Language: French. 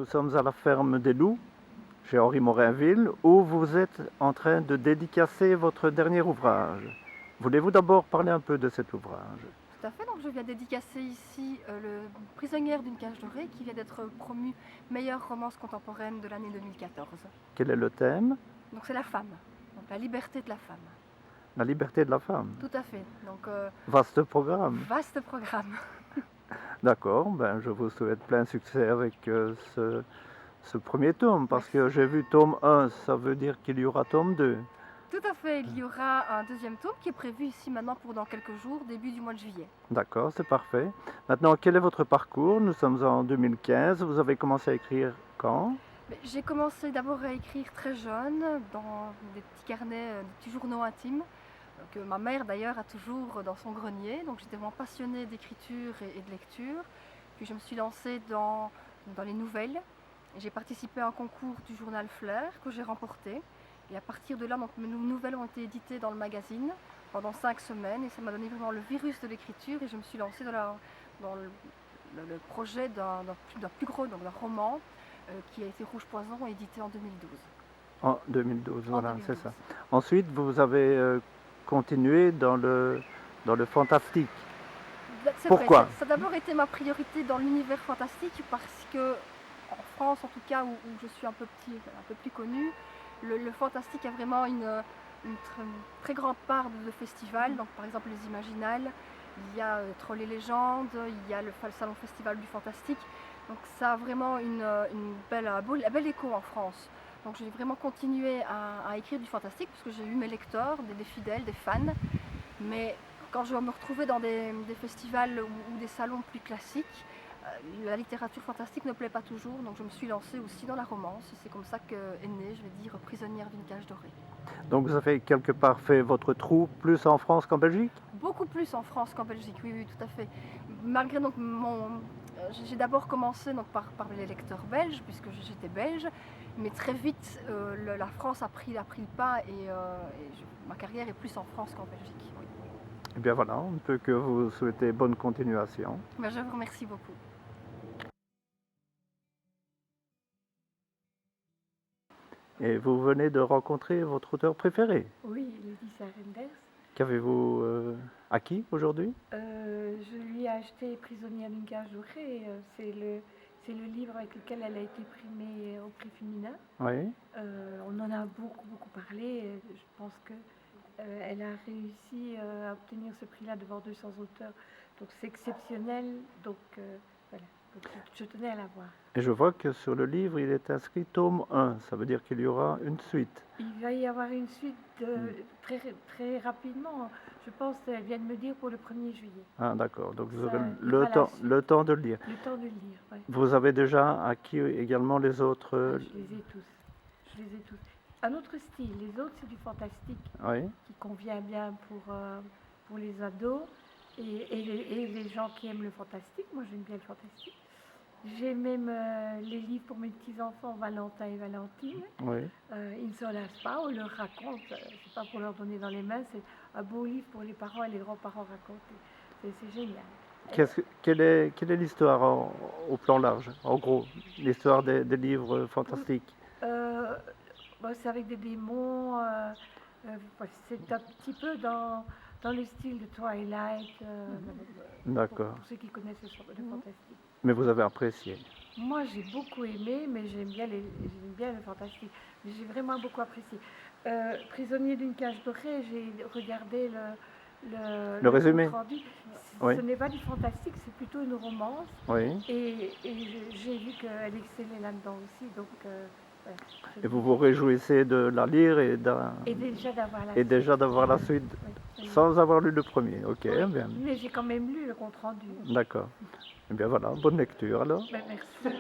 sommes à la ferme des Loups, chez Henri Morinville, où vous êtes en train de dédicacer votre dernier ouvrage. Voulez-vous d'abord parler un peu de cet ouvrage? Tout à fait, donc je viens dédicacer ici le Prisonnière d'une cage dorée qui vient d'être promu meilleure romance contemporaine de l'année 2014. Quel est le thème? Donc c'est la femme, donc la liberté de la femme. La liberté de la femme. Tout à fait, donc Vaste programme. vaste programme. D'accord, ben, je vous souhaite plein succès avec ce premier tome, parce Merci. que j'ai vu tome 1, ça veut dire qu'il y aura tome 2. Tout à fait, il y aura un deuxième tome qui est prévu ici maintenant pour dans quelques jours, début du mois de juillet. D'accord, c'est parfait. Maintenant, quel est votre parcours? Nous sommes en 2015, vous avez commencé à écrire quand? J'ai commencé d'abord à écrire très jeune, dans des petits carnets, des petits journaux intimes, que ma mère d'ailleurs a toujours dans son grenier. Donc j'étais vraiment passionnée d'écriture et de lecture. Puis je me suis lancée dans les nouvelles. J'ai participé à un concours du journal Fleur que j'ai remporté. Et à partir de là, donc, mes nouvelles ont été éditées dans le magazine pendant 5 semaines. Et ça m'a donné vraiment le virus de l'écriture. Et je me suis lancée dans le projet d'un plus gros, donc d'un roman qui a été Rouge Poison, édité en 2012. En 2012, voilà, 2012. c'est ça. Ensuite, vous avez continué dans le fantastique. C'est Pourquoi? vrai, ça a d'abord été ma priorité dans l'univers fantastique parce que, en France en tout cas, où je suis un peu plus connue, le fantastique a vraiment une très grande part de festivals. Donc par exemple les Imaginales, il y a Trolls et légendes, il y a le Salon Festival du Fantastique. Donc ça a vraiment un bel écho en France. Donc j'ai vraiment continué à écrire du fantastique parce que j'ai eu mes lecteurs, des fidèles, des fans. Mais quand je me retrouvais dans des festivals ou des salons plus classiques, la littérature fantastique ne plaît pas toujours, donc je me suis lancée aussi dans la romance. Et c'est comme ça qu'est née, je vais dire, Prisonnière d'une cage dorée. Donc vous avez quelque part fait votre trou plus en France qu'en Belgique? Beaucoup plus en France qu'en Belgique, oui, oui, tout à fait. Malgré donc j'ai d'abord commencé donc par les lecteurs belges, puisque j'étais belge, mais très vite la France a pris le pas et ma carrière est plus en France qu'en Belgique. Oui. Eh bien voilà, on ne peut que vous souhaiter bonne continuation. Mais je vous remercie beaucoup. Et vous venez de rencontrer votre auteur préféré. Oui, Lydie Renders. Qu'avez-vous acquis aujourd'hui? Je lui ai acheté Prisonnière d'une cage dorée. C'est le livre avec lequel elle a été primée au prix féminin. Oui. On en a beaucoup parlé. Je pense qu'elle a réussi à obtenir ce prix-là devant 200 auteurs. Donc c'est exceptionnel. Donc voilà, donc, je tenais à la voir. Et je vois que sur le livre, il est inscrit tome 1. Ça veut dire qu'il y aura une suite. Il va y avoir une suite très rapidement. Je pense qu'elle vient de me dire pour le 1er juillet. Ah d'accord, donc vous Ça, aurez il fera le temps de le lire. Le temps de le lire, oui. Vous avez déjà acquis également les autres... Je les ai tous. Je les ai tous. Un autre style. Les autres, c'est du fantastique Oui. qui convient bien pour les ados et les gens qui aiment le fantastique. Moi, j'aime bien le fantastique. J'ai même les livres pour mes petits-enfants, Valentin et Valentine. Oui. Ils ne s'en lassent pas, on leur raconte, c'est pas pour leur donner dans les mains, c'est un beau livre pour les parents et les grands-parents raconter. C'est génial. Quelle est l'histoire au plan large, en gros, l'histoire des livres fantastiques? C'est avec des démons, c'est un petit peu dans le style de Twilight, D'accord. pour ceux qui connaissent le fantastique. Mais vous avez apprécié? Moi, j'ai beaucoup aimé, mais j'aime bien le fantastique. Mais j'ai vraiment beaucoup apprécié. Prisonnier d'une cage dorée, j'ai regardé le résumé. rendu. Oui. Ce n'est pas du fantastique, c'est plutôt une romance. Oui. Et j'ai vu qu'elle excellait là-dedans aussi. Donc, voilà. Et vous vous réjouissez de la lire et déjà d'avoir la suite. suite Oui. sans avoir lu le premier. Ok, Oui. bien. Mais j'ai quand même lu le compte rendu. D'accord. Eh bien voilà, bonne lecture alors. Ben, merci.